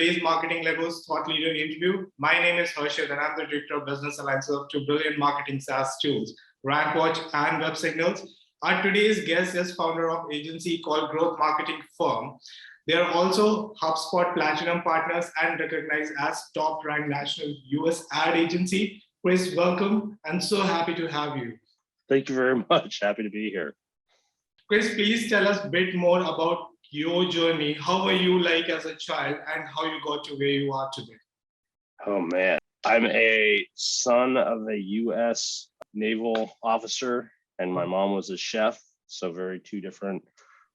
today's Marketing Legos Thought Leader interview. My name is Harshit and I'm the Director of Business Alliances of two brilliant marketing SaaS tools, RankWatch and Websignals. Our today's guest is founder of agency called Growth Marketing Firm. They are also HubSpot Platinum partners and recognized as top-ranked national US ad agency. Chris, welcome. I'm so happy to have you. Thank you very much. Happy to be here. Chris, please tell us a bit more about your journey. How were you like as a child and how you got to where you are today? Oh man, I'm a son of a US naval officer and my mom was a chef. So very two different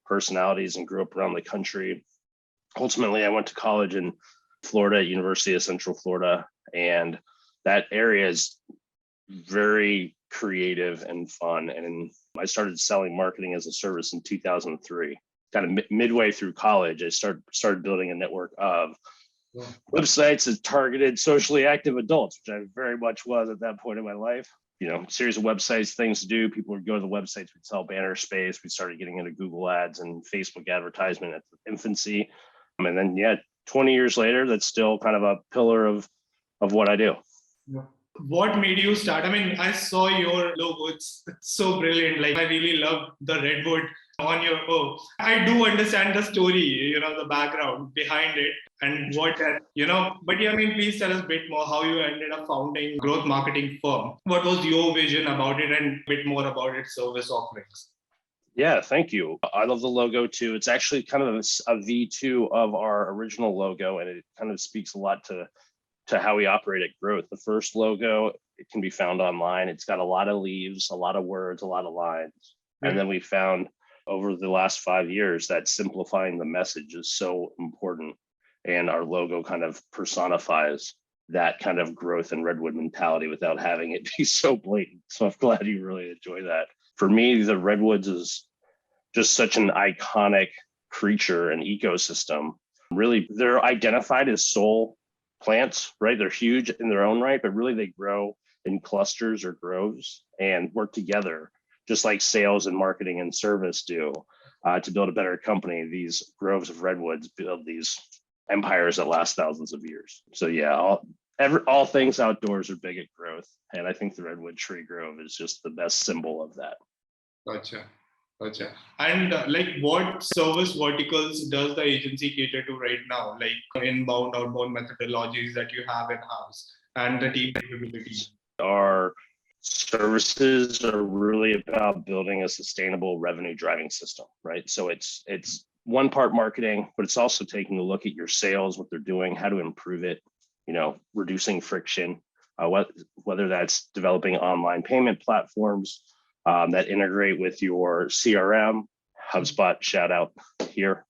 personalities and grew up around the country. Ultimately, I went to college in Florida, University of Central Florida, and that area is very creative and fun. And I started selling marketing as a service in 2003. Kind of midway through college, I started building a network of websites that targeted socially active adults, which I very much was at that point in my life. You know, series of websites, things to do. People would go to the websites, we'd sell banner space. We started getting into Google ads and Facebook advertisement at the infancy. And then, 20 years later, that's still kind of a pillar of what I do. What made you start? I mean, I saw your logo. It's so brilliant. Like, I really love the redwood on your O. I do understand the story, the background behind it and what that, but I mean, please tell us a bit more how you ended up founding Growth Marketing Firm. What was your vision about it and a bit more about its service offerings? Yeah, thank you. I love the logo too. It's actually kind of a V2 of our original logo, and it kind of speaks a lot to how we operate at Growth. The first logo, it can be found online. It's got a lot of leaves, a lot of words, a lot of lines. Mm-hmm. And then we found over the last 5 years that simplifying the message is so important. And our logo kind of personifies that kind of growth and redwood mentality without having it be so blatant. So I'm glad you really enjoy that. For me, the redwoods is just such an iconic creature and ecosystem. Really, they're identified as sole plants, right? They're huge in their own right, but really they grow in clusters or groves and work together, just like sales and marketing and service do, to build a better company. These groves of redwoods build these empires that last thousands of years. So yeah, all things outdoors are big at Growth. And I think the redwood tree grove is just the best symbol of that. Gotcha. And what service verticals does the agency cater to right now? Like inbound, outbound methodologies that you have in-house and the team capabilities? Our services are really about building a sustainable revenue driving system, right? So it's one part marketing, but it's also taking a look at your sales, what they're doing, how to improve it, reducing friction, whether that's developing online payment platforms that integrate with your CRM, HubSpot, shout out here.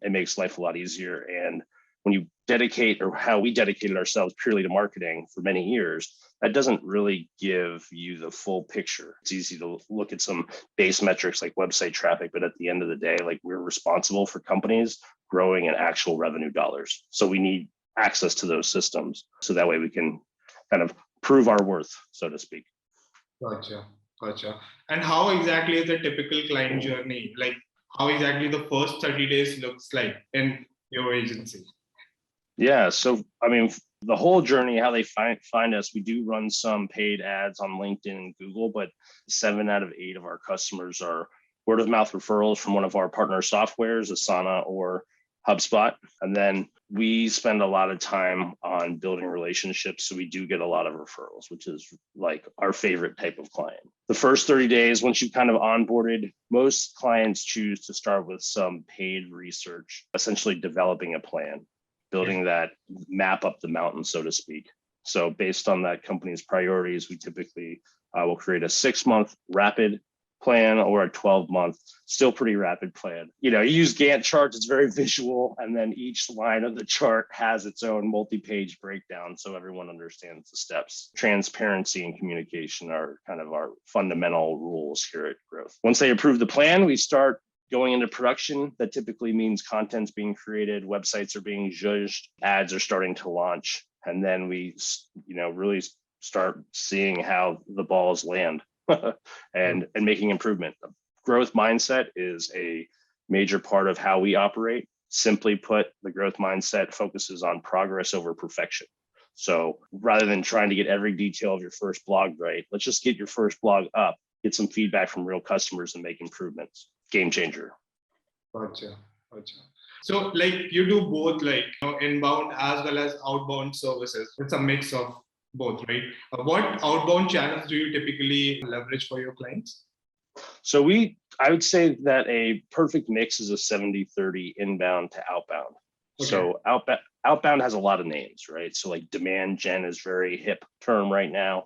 It makes life a lot easier. And when you dedicate, or how we dedicated ourselves purely to marketing for many years, that doesn't really give you the full picture. It's easy to look at some base metrics like website traffic, but at the end of the day, we're responsible for companies growing in actual revenue dollars. So we need access to those systems. So that way we can kind of prove our worth, so to speak. Gotcha. And how exactly is the typical client journey? Like how exactly the first 30 days looks like in your agency? Yeah. So, I mean, the whole journey, how they find us, we do run some paid ads on LinkedIn and Google, but 7 out of 8 of our customers are word of mouth referrals from one of our partner softwares, Asana or HubSpot. And then we spend a lot of time on building relationships. So we do get a lot of referrals, which is like our favorite type of client. The first 30 days, once you've kind of onboarded, most clients choose to start with some paid research, essentially developing a plan, building that map up the mountain, so to speak. So based on that company's priorities, we typically will create a 6-month rapid plan or a 12-month, still pretty rapid plan. You use Gantt charts, it's very visual, and then each line of the chart has its own multi-page breakdown so everyone understands the steps. Transparency and communication are kind of our fundamental rules here at Growth. Once they approve the plan, we start going into production. That typically means content's being created, websites are being judged, ads are starting to launch, and then we really start seeing how the balls land. and making improvement. Growth mindset is a major part of how we operate. Simply put, the growth mindset focuses on progress over perfection. So rather than trying to get every detail of your first blog right, let's just get your first blog up, get some feedback from real customers and make improvements. Game changer. Gotcha. Gotcha. So like you do both like inbound as well as outbound services. It's a mix of both, right? What outbound channels do you typically leverage for your clients? So I would say that a perfect mix is a 70-30 inbound to outbound. Okay. So outbound has a lot of names, right? So like demand gen is very hip term right now.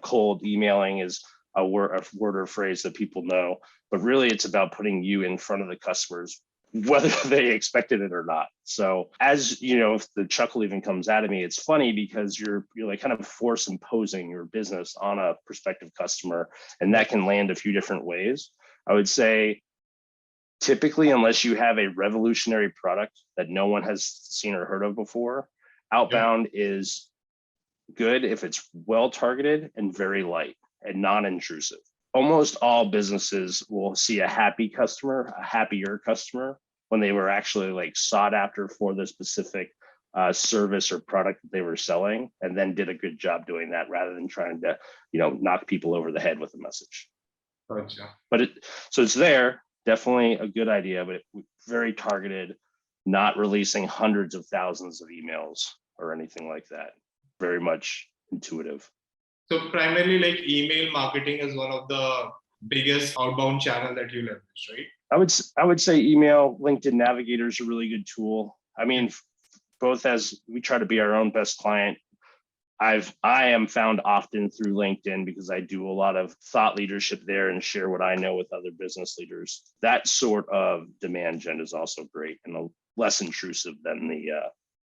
Cold emailing is a word or phrase that people know, but really it's about putting you in front of the customers, whether they expected it or not. So as you know, if the chuckle even comes out of me, it's funny because you're like kind of force imposing your business on a prospective customer, and that can land a few different ways. I would say typically, unless you have a revolutionary product that no one has seen or heard of before, outbound is good if it's well targeted and very light and non-intrusive. Almost all businesses will see a happy customer, a happier customer, when they were actually like sought after for the specific service or product that they were selling, and then did a good job doing that rather than trying to, knock people over the head with a message. Gotcha. But it's there, definitely a good idea, but very targeted, not releasing hundreds of thousands of emails or anything like that. Very much intuitive. So primarily like email marketing is one of the biggest outbound channel that you leverage, right? I would say email. LinkedIn Navigator is a really good tool. I mean, both as we try to be our own best client, I am found often through LinkedIn because I do a lot of thought leadership there and share what I know with other business leaders. That sort of demand gen is also great and less intrusive than the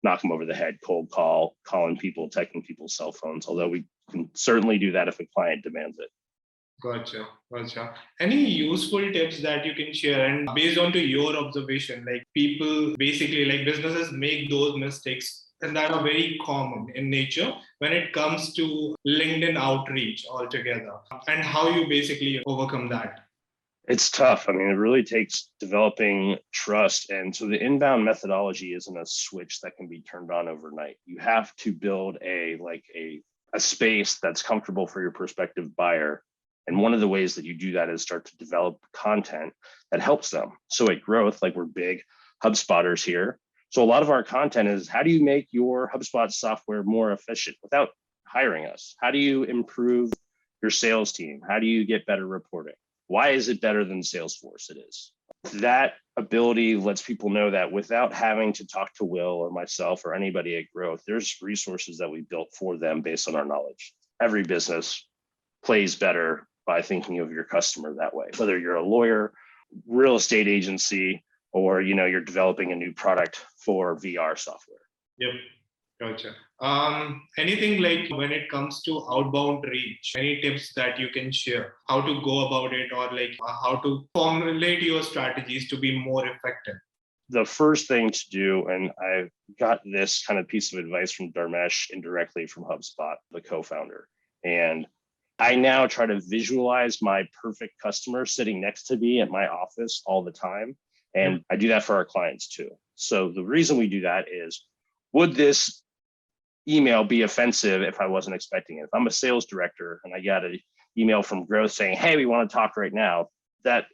knock them over the head, cold call, calling people, taking people's cell phones, although we can certainly do that if a client demands it. Gotcha. Any useful tips that you can share, and based on to your observation, like people basically like businesses make those mistakes and that are very common in nature when it comes to LinkedIn outreach altogether, and how you basically overcome that? It's tough. I mean, it really takes developing trust. And so the inbound methodology isn't a switch that can be turned on overnight. You have to build a space that's comfortable for your prospective buyer. And one of the ways that you do that is start to develop content that helps them. So at Growth, like we're big HubSpotters here. So a lot of our content is, how do you make your HubSpot software more efficient without hiring us? How do you improve your sales team? How do you get better reporting? Why is it better than Salesforce? It is. That ability lets people know that without having to talk to Will or myself or anybody at Growth, there's resources that we built for them based on our knowledge. Every business plays better by thinking of your customer that way, whether you're a lawyer, real estate agency, or you're developing a new product for VR software. Yep. Gotcha. Anything like when it comes to outbound reach, any tips that you can share, how to go about it, or like how to formulate your strategies to be more effective? The first thing to do, and I got this kind of piece of advice from Dharmesh indirectly from HubSpot, the co-founder. And I now try to visualize my perfect customer sitting next to me at my office all the time. And I do that for our clients too. So the reason we do that is, would this email be offensive if I wasn't expecting it? If I'm a sales director and I got an email from Growth saying, hey, we want to talk right now, that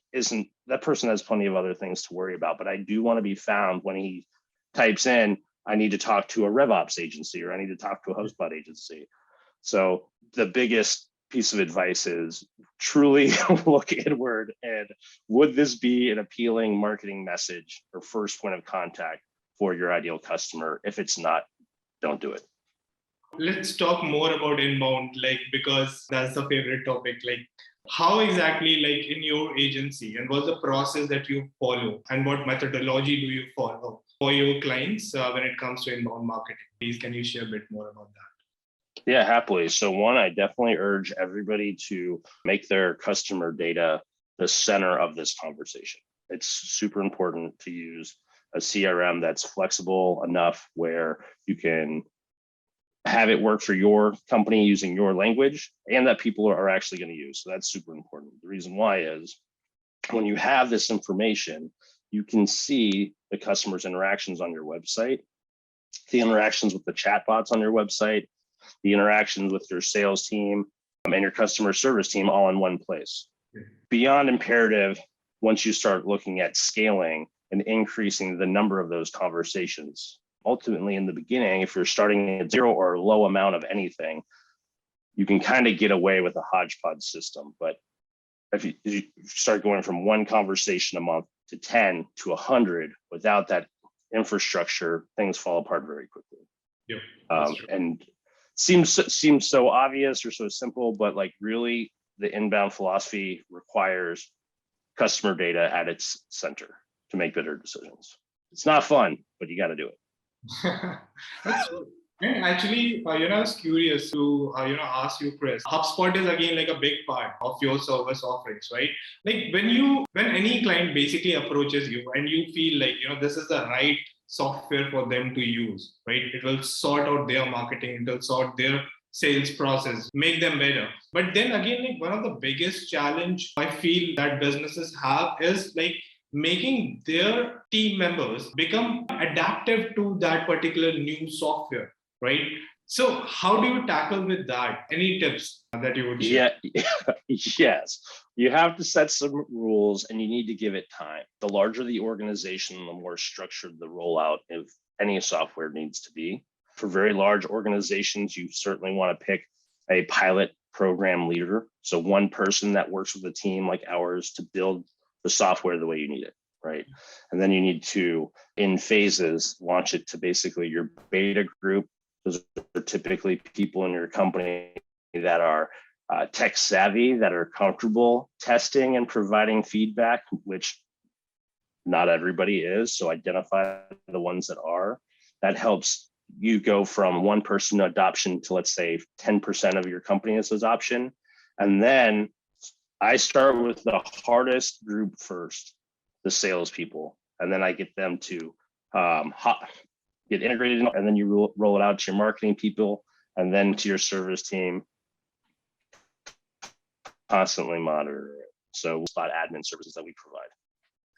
person has plenty of other things to worry about. But I do want to be found when he types in, I need to talk to a RevOps agency, or I need to talk to a HubSpot agency. So the biggest piece of advice is truly look inward, and would this be an appealing marketing message or first point of contact for your ideal customer? If it's not, don't do it. Let's talk more about inbound, because that's the favorite topic. How exactly, in your agency, and what's the process that you follow, and what methodology do you follow for your clients when it comes to inbound marketing? Please, can you share a bit more about that? Yeah, happily. So one, I definitely urge everybody to make their customer data the center of this conversation. It's super important to use a CRM that's flexible enough where you can have it work for your company using your language, and that people are actually going to use. So that's super important. The reason why is when you have this information, you can see the customer's interactions on your website, the interactions with the chatbots on your website, the interactions with your sales team and your customer service team all in one place. Beyond imperative, once you start looking at scaling and increasing the number of those conversations, ultimately in the beginning, if you're starting at zero or a low amount of anything, you can kind of get away with a hodgepodge system. But if you start going from one conversation a month to 10 to 100 without that infrastructure, things fall apart very quickly. Yeah, and seems so obvious or so simple, but like really the inbound philosophy requires customer data at its center to make better decisions. It's not fun, but you got to do it. That's true. And actually, I was curious to, ask you, Chris. HubSpot is again like a big part of your service offerings, right? Like when any client basically approaches you and you feel like, this is the right software for them to use, right? It will sort out their marketing, it will sort their sales process, make them better. But then again, like one of the biggest challenge I feel that businesses have is like making their team members become adaptive to that particular new software, right? So how do you tackle with that? Any tips that you would share? Yes. You have to set some rules and you need to give it time. The larger the organization, the more structured the rollout of any software needs to be. For very large organizations, you certainly want to pick a pilot program leader. So one person that works with a team like ours to build the software the way you need it, right? And then you need to, in phases, launch it to basically your beta group. Those are typically people in your company that are tech savvy, that are comfortable testing and providing feedback, which not everybody is. So identify the ones that are. That helps you go from one person adoption to, let's say, 10% of your company's adoption. And then I start with the hardest group first, the salespeople, and then I get them to get integrated, and then you roll it out to your marketing people, and then to your service team. Constantly monitor it. So HubSpot admin services that we provide.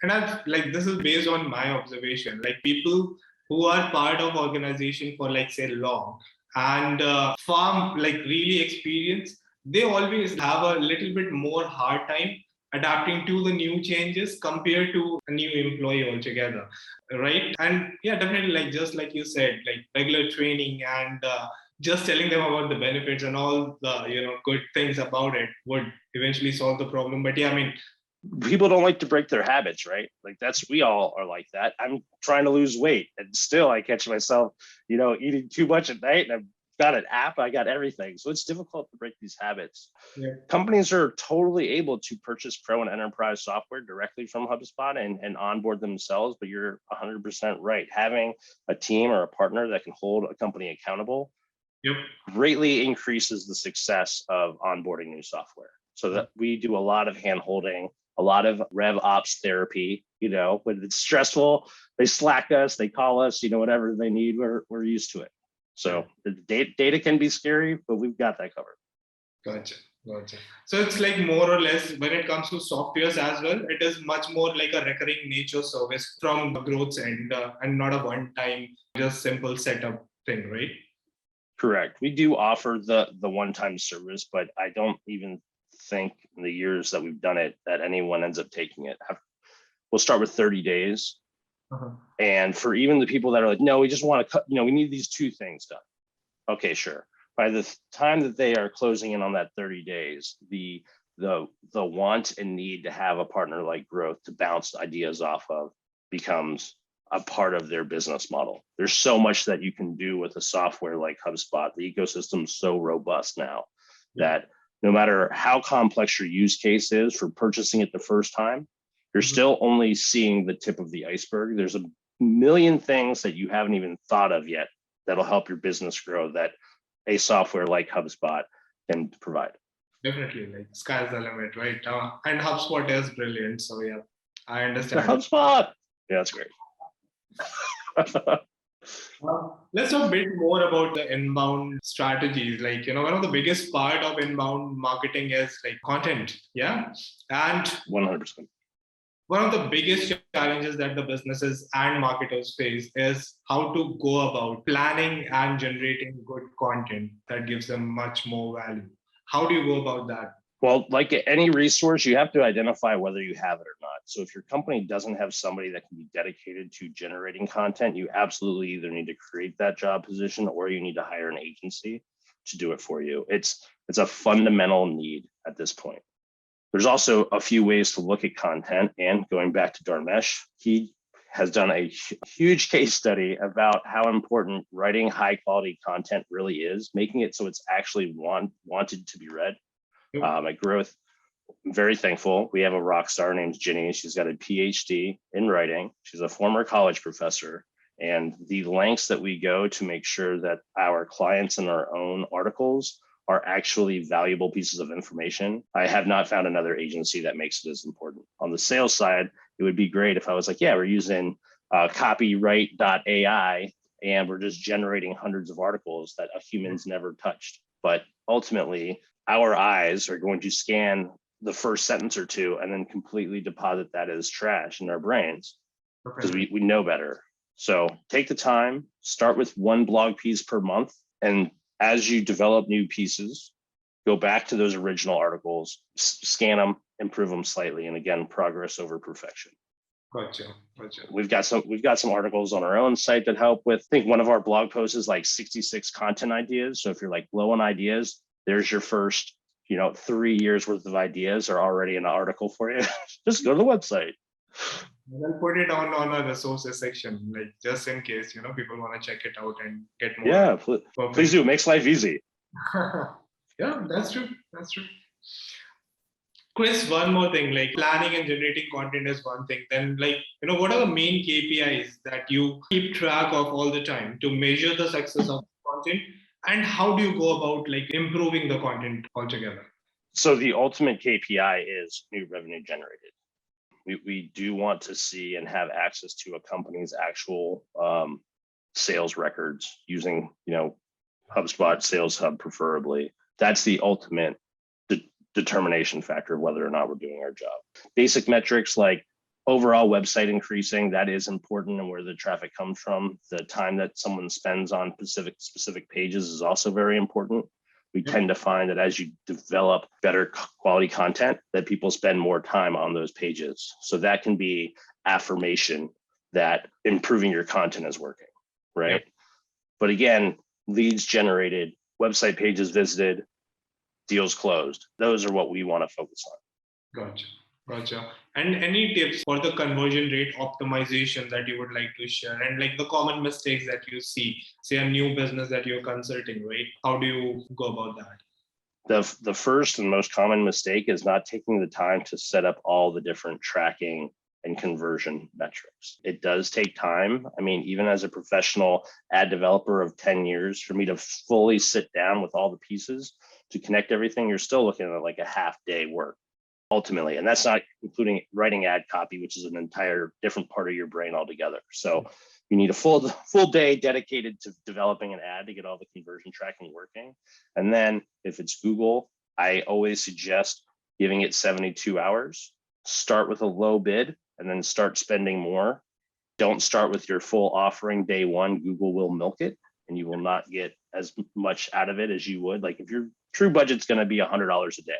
And this is based on my observation. Like people who are part of organization for like say long and farm like really experienced, they always have a little bit more hard time adapting to the new changes compared to a new employee altogether, right? And yeah, definitely, like just like you said, like regular training and just telling them about the benefits and all the good things about it would eventually solve the problem. But yeah, I mean, people don't like to break their habits, right? Like we all are like that. I'm trying to lose weight and still I catch myself, eating too much at night, and I've got an app, I got everything. So it's difficult to break these habits. Yeah. Companies are totally able to purchase pro and enterprise software directly from HubSpot and onboard themselves, but you're 100% right. Having a team or a partner that can hold a company accountable greatly increases the success of onboarding new software. So that we do a lot of hand holding, a lot of rev ops therapy. When it's stressful, they Slack us, they call us, whatever they need, we're used to it. So the data can be scary, but we've got that covered. Gotcha. So it's like more or less when it comes to softwares as well, it is much more like a recurring nature service from the growth end and not a one-time, just simple setup thing, right? Correct. We do offer the one-time service, but I don't even think in the years that we've done it that anyone ends up taking it. We'll start with 30 days. And for even the people that are like, no, we just want to cut, we need these two things done. Okay, sure. By the time that they are closing in on that 30 days, the want and need to have a partner like Growth to bounce ideas off of becomes a part of their business model. There's so much that you can do with a software like HubSpot. The ecosystem is so robust now that no matter how complex your use case is for purchasing it the first time, you're still only seeing the tip of the iceberg. There's a million things that you haven't even thought of yet that'll help your business grow that a software like HubSpot can provide. Definitely, like sky's the limit, right? And HubSpot is brilliant. So yeah, I understand. HubSpot. Yeah, that's great. Let's talk a bit more about the inbound strategies. Like, one of the biggest part of inbound marketing is like content. Yeah. And 100%. One of the biggest challenges that the businesses and marketers face is how to go about planning and generating good content that gives them much more value. How do you go about that? Well, like any resource, you have to identify whether you have it or not. So if your company doesn't have somebody that can be dedicated to generating content, you absolutely either need to create that job position or you need to hire an agency to do it for you. It's a fundamental need at this point. There's also a few ways to look at content, and going back to Dharmesh, he has done a huge case study about how important writing high quality content really is, making it so it's actually wanted to be read. At Growth, I'm very thankful. We have a rock star named Ginny. She's got a PhD in writing. She's a former college professor. And the lengths that we go to make sure that our clients and our own articles are actually valuable pieces of information, I have not found another agency that makes it as important. On the sales side, it would be great if I was like, yeah, we're using copyright.ai and we're just generating hundreds of articles that a human's never touched. But ultimately, our eyes are going to scan the first sentence or two and then completely deposit that as trash in our brains because we know better. So take the time, start with one blog piece per month. And as you develop new pieces, go back to those original articles, scan them, improve them slightly. And again, progress over perfection. Gotcha. We've got some articles on our own site that help with, I think one of our blog posts is like 66 content ideas. So if you're like low on ideas, there's your first, 3 years worth of ideas are already in an article for you. Just go to the website. I'll put it on a resources section, like just in case, people want to check it out and get more. Yeah, please do. It makes life easy. Yeah, that's true. Chris, one more thing, like planning and generating content is one thing. Then what are the main KPIs that you keep track of all the time to measure the success of content? And how do you go about improving the content altogether? So the ultimate KPI is new revenue generated. We do want to see and have access to a company's actual sales records using, HubSpot, Sales Hub preferably. That's the ultimate determination factor of whether or not we're doing our job. Basic metrics like overall website increasing, that is important, and where the traffic comes from. The time that someone spends on specific pages is also very important. We tend to find that as you develop better quality content, that people spend more time on those pages. So that can be affirmation that improving your content is working, right? Yep. But again, leads generated, website pages visited, deals closed. Those are what we want to focus on. Gotcha. And any tips for the conversion rate optimization that you would like to share, and the common mistakes that you see, say a new business that you're consulting, right? How do you go about that? The first and most common mistake is not taking the time to set up all the different tracking and conversion metrics. It does take time. I mean, even as a professional ad developer of 10 years, for me to fully sit down with all the pieces to connect everything, you're still looking at like a half day work ultimately. And that's not including writing ad copy, which is an entire different part of your brain altogether. So you need a full day dedicated to developing an ad to get all the conversion tracking working. And then if it's Google, I always suggest giving it 72 hours. Start with a low bid and then start spending more. Don't start with your full offering day one. Google will milk it and you will not get as much out of it as you would. Like if your true budget's going to be $100 a day,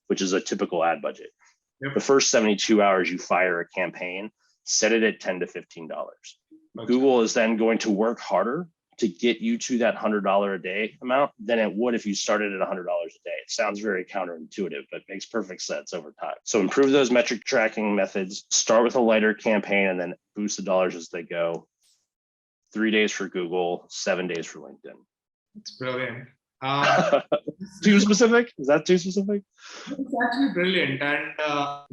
which is a typical ad budget. Yep. The first 72 hours you fire a campaign, set it at $10 to $15. Okay. Google is then going to work harder to get you to that $100 a day amount than it would if you started at $100 a day. It sounds very counterintuitive, but makes perfect sense over time. So improve those metric tracking methods, start with a lighter campaign and then boost the dollars as they go. 3 days for Google, 7 days for LinkedIn. It's brilliant. Too specific? Is that too specific? It's actually brilliant. And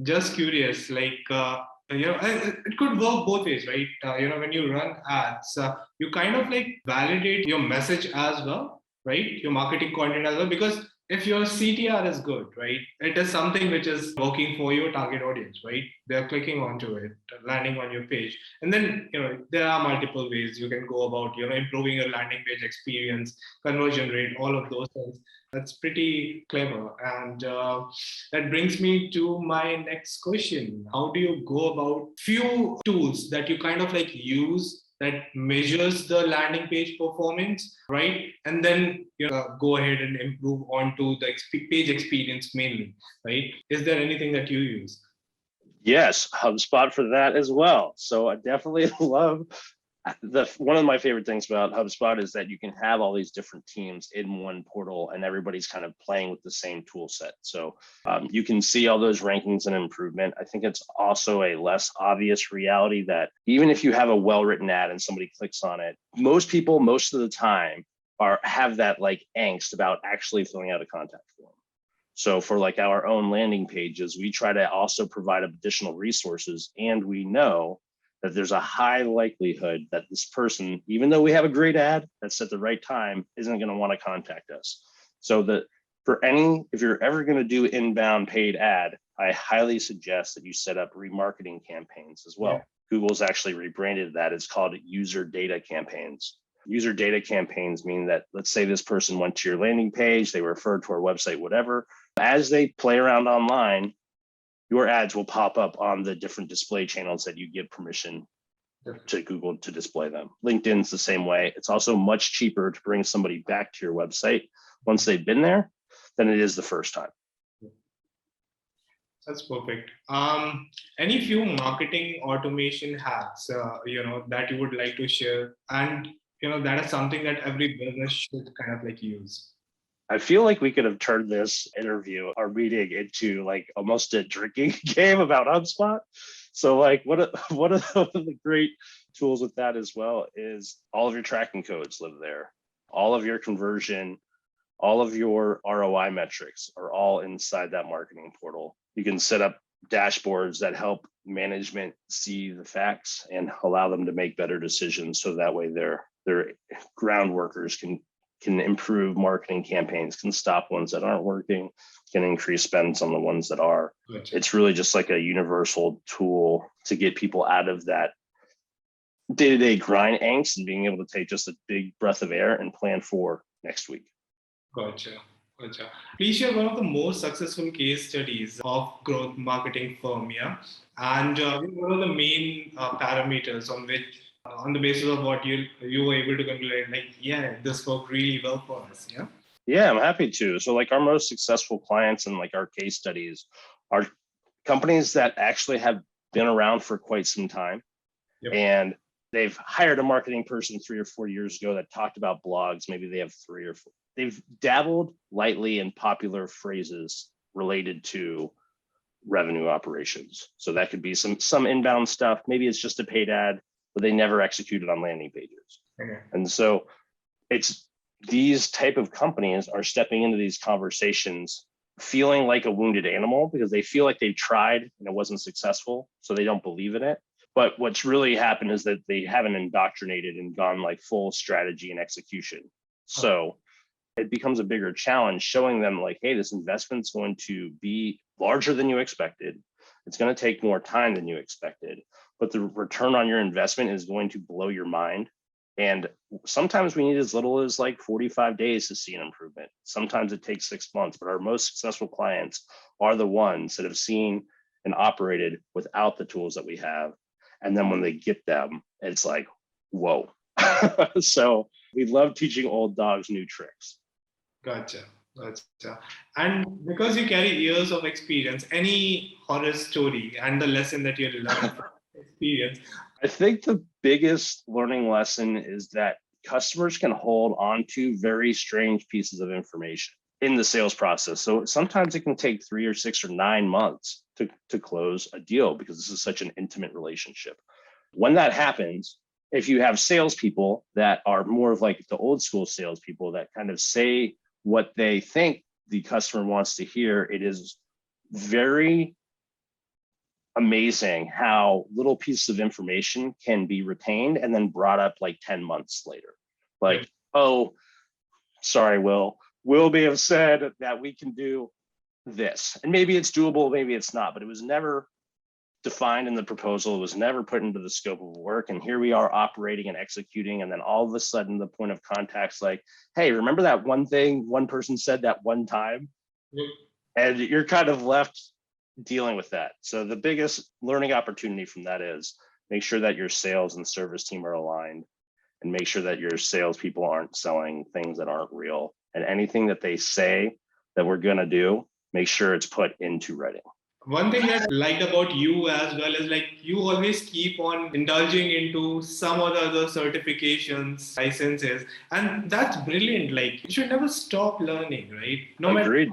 just curious, it could work both ways, right? When you run ads, you kind of validate your message as well, right? Your marketing content as well, because if your CTR is good, right, it is something which is working for your target audience, right? They're clicking onto it, landing on your page. And then, there are multiple ways you can go about, improving your landing page experience, conversion rate, all of those things. That's pretty clever. And that brings me to my next question. How do you go about few tools that you kind of like use that measures the landing page performance, right? And then go ahead and improve onto the page experience mainly, right? Is there anything that you use? Yes, HubSpot for that as well. So I definitely love one of my favorite things about HubSpot is that you can have all these different teams in one portal and everybody's kind of playing with the same tool set. So you can see all those rankings and improvement. I think it's also a less obvious reality that even if you have a well-written ad and somebody clicks on it, most people, most of the time have that like angst about actually filling out a contact form. So for like our own landing pages, we try to also provide additional resources, and we know that there's a high likelihood that this person, even though we have a great ad that's at the right time, isn't going to want to contact us. So if you're ever going to do inbound paid ad, I highly suggest that you set up remarketing campaigns as well. Yeah. Google's actually rebranded that. It's called user data campaigns. User data campaigns mean that, let's say this person went to your landing page, they referred to our website, whatever. As they play around online, your ads will pop up on the different display channels that you give permission to Google to display them. LinkedIn's the same way. It's also much cheaper to bring somebody back to your website once they've been there than it is the first time. That's perfect. Any few marketing automation hacks, that you would like to share? And, that is something that every business should kind of like use. I feel like we could have turned this interview, our meeting, into like almost a drinking game about HubSpot. So like one of the great tools with that as well is all of your tracking codes live there. All of your conversion, all of your ROI metrics are all inside that marketing portal. You can set up dashboards that help management see the facts and allow them to make better decisions. So that way their ground workers can improve marketing campaigns, can stop ones that aren't working, can increase spends on the ones that are. Gotcha. It's really just like a universal tool to get people out of that day-to-day grind angst and being able to take just a big breath of air and plan for next week. Gotcha. Please share one of the most successful case studies of growth marketing firm, yeah? And what are the main parameters on which, on the basis of what you were able to conclude, like, yeah, this worked really well for us, yeah? Yeah, I'm happy to. So like our most successful clients and like our case studies are companies that actually have been around for quite some time. Yep. And they've hired a marketing person 3 or 4 years ago that talked about blogs. Maybe they have 3 or 4. They've dabbled lightly in popular phrases related to revenue operations. So that could be some inbound stuff. Maybe it's just a paid ad, but they never executed on landing pages. Okay. And so it's these type of companies are stepping into these conversations feeling like a wounded animal because they feel like they've tried and it wasn't successful. So they don't believe in it. But what's really happened is that they haven't indoctrinated and gone like full strategy and execution. So it becomes a bigger challenge showing them like, hey, this investment's going to be larger than you expected. It's going to take more time than you expected, but the return on your investment is going to blow your mind. And sometimes we need as little as like 45 days to see an improvement. Sometimes it takes 6 months, but our most successful clients are the ones that have seen and operated without the tools that we have. And then when they get them, it's like, whoa. So we love teaching old dogs new tricks. Gotcha. And because you carry years of experience, any horror story and the lesson that you learned from experience? I think the biggest learning lesson is that customers can hold on to very strange pieces of information in the sales process. So sometimes it can take 3 or 6 or 9 months to close a deal because this is such an intimate relationship. When that happens, if you have salespeople that are more of like the old school salespeople that kind of say what they think the customer wants to hear, it is very amazing how little pieces of information can be retained and then brought up like 10 months later. Like, oh, sorry, Will may have said that we can do this. And maybe it's doable, maybe it's not, but it was never defined in the proposal. It was never put into the scope of work. And here we are operating and executing. And then all of a sudden the point of contact's like, hey, remember that one thing one person said that one time? Yep. And you're kind of left dealing with that. So the biggest learning opportunity from that is make sure that your sales and service team are aligned, and make sure that your salespeople aren't selling things that aren't real. And anything that they say that we're going to do, make sure it's put into writing. One thing that I liked about you as well is like you always keep on indulging into some or the other certifications, licenses, and that's brilliant. Like you should never stop learning, right? Agreed.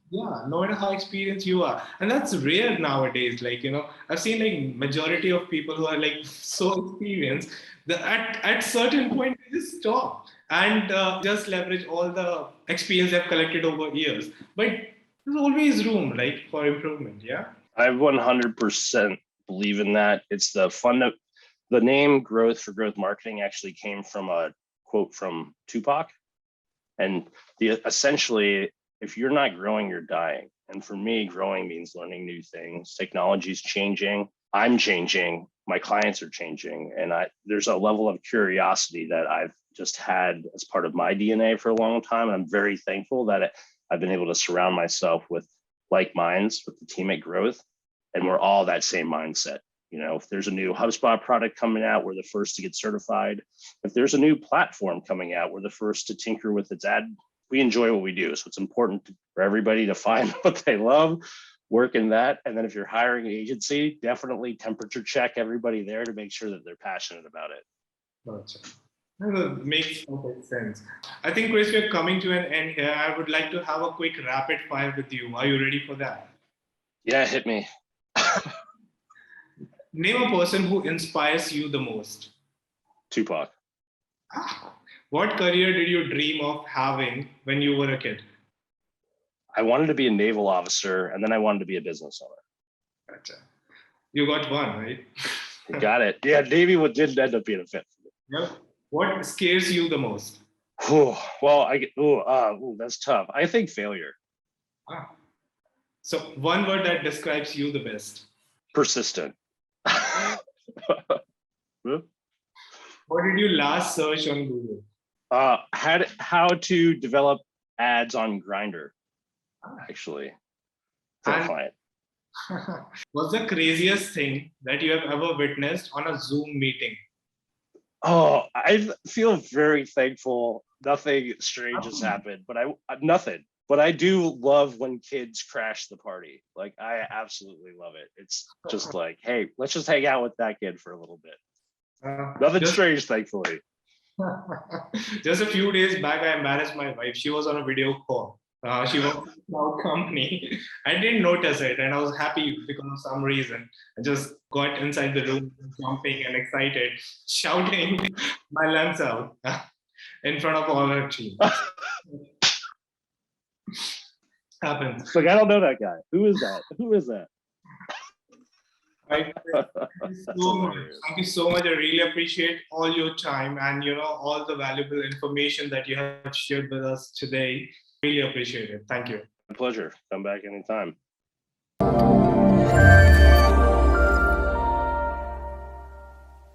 No matter how experienced you are. And that's rare nowadays. Like, I've seen like majority of people who are like so experienced that at certain point they just stop and just leverage all the experience they've collected over years. But there's always room, right, for improvement. Yeah. I 100% believe in that. It's the name growth for growth marketing actually came from a quote from Tupac. And essentially, if you're not growing, you're dying. And for me, growing means learning new things. Technology's changing. I'm changing. My clients are changing. And there's a level of curiosity that I've just had as part of my DNA for a long time. And I'm very thankful that I've been able to surround myself with like minds with the team at Growth. And we're all that same mindset. If there's a new HubSpot product coming out, we're the first to get certified. If there's a new platform coming out, we're the first to tinker with its ad. We enjoy what we do. So it's important for everybody to find what they love, work in that. And then if you're hiring an agency, definitely temperature check everybody there to make sure that they're passionate about it. Gotcha. That makes perfect sense. I think, Chris, we're coming to an end here. I would like to have a quick rapid fire with you. Are you ready for that? Yeah, hit me. Name a person who inspires you the most. Tupac. What career did you dream of having when you were a kid? I wanted to be a naval officer, and then I wanted to be a business owner. Gotcha. You got one, right? You got it. Yeah, Navy did end up being a fit for me. Yep. What scares you the most? Well, that's tough. I think failure. So one word that describes you the best. Persistent. What did you last search on Google? How to develop ads on Grindr, actually, for a client. What's the craziest thing that you have ever witnessed on a Zoom meeting? Oh, I feel very thankful. Nothing strange has happened, but nothing. But I do love when kids crash the party. Like, I absolutely love it. It's just like, hey, let's just hang out with that kid for a little bit. Nothing strange, thankfully. Just a few days back, I embarrassed my wife. She was on a video call. She works in our company. I didn't notice it, and I was happy because of some reason. I just got inside the room, jumping and excited, shouting my lungs out in front of all her team. Happens. Like, I don't know that guy. Who is that? Who is that? Thank you so much. I really appreciate all your time and all the valuable information that you have shared with us today. Really appreciate it. Thank you. My pleasure. Come back anytime.